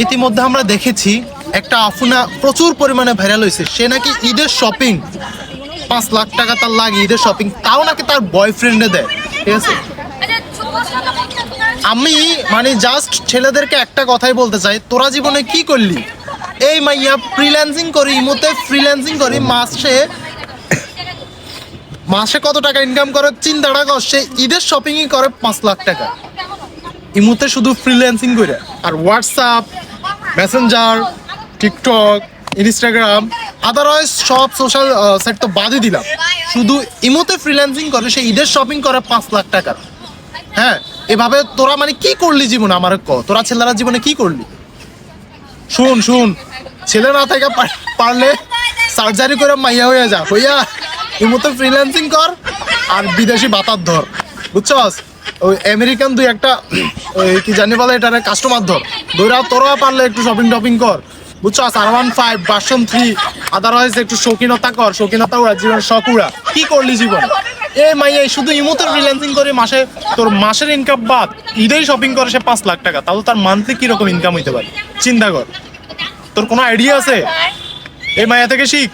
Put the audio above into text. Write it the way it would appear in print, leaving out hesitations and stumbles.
ইতিমধ্যে আমরা দেখেছি একটা আফুনা প্রচুর পরিমাণে ভাইরাল হয়েছে, সে নাকি ঈদের শপিং 5 লাখ টাকা তার লাগে ঈদের শপিং, তাও নাকি তার বয়ফ্রেন্ডে দেয়। ঠিক আছে, আমি মানে জাস্ট ছেলেদেরকে একটা কথাই বলতে চাই, তোরা জীবনে কি করলি? এই মাইয়া ফ্রিল্যান্সিং করি, ইমোতে ফ্রিল্যান্সিং করি, মাসে কত টাকা ইনকাম করে চিন্তাটা কর। সে ঈদের শপিংই করে 5 লাখ টাকা ইমোতে শুধু ফ্রিল্যান্সিং করে। আর WhatsApp, Messenger, TikTok, Instagram, otherwise সব সোশ্যাল সাইট তো বাদই দিলাম, শুধু ইমোতে ফ্রিল্যান্সিং করে সে ঈদের শপিং করে 5 লাখ টাকা। হ্যাঁ, এভাবে তোরা মানে কি করলি জীবনে? আমার ক, তোরা ছেলেরা জীবনে কি করলি? শুন শুন, ছেলে না থেকে পারলে সার্জারি করে মাইয়া হয়ে যা, হইয়া ইমোতে ফ্রিল্যান্সিং কর আর বিদেশি বাতার ধর, বুঝছস? ওই আমেরিকান দুই একটা ওই কি জানি বলে এটারে কাস্টমার ধর, ধরা তোরা পারলে একটু শপিং টপিং কর, বুঝছস? R15 ভার্সন 3, আদারওয়াইজ একটু শৌখিনতা কর, শৌখিনতা উড়া, জীবন শখ উড়া। কি করলি জীবন? এ মাইয়া শুধু ইমোতে ফ্রিল্যান্সিং করে মাসে, তোর মাসের ইনকাম বাদ, ঈদেই শপিং করে সে 5 লাখ টাকা, তাহলে তার মান্থলি কিরকম ইনকাম হইতে পারে চিন্তা কর। তোর কোনো আইডিয়া আছে? এই মাইয়া থেকে শিখ।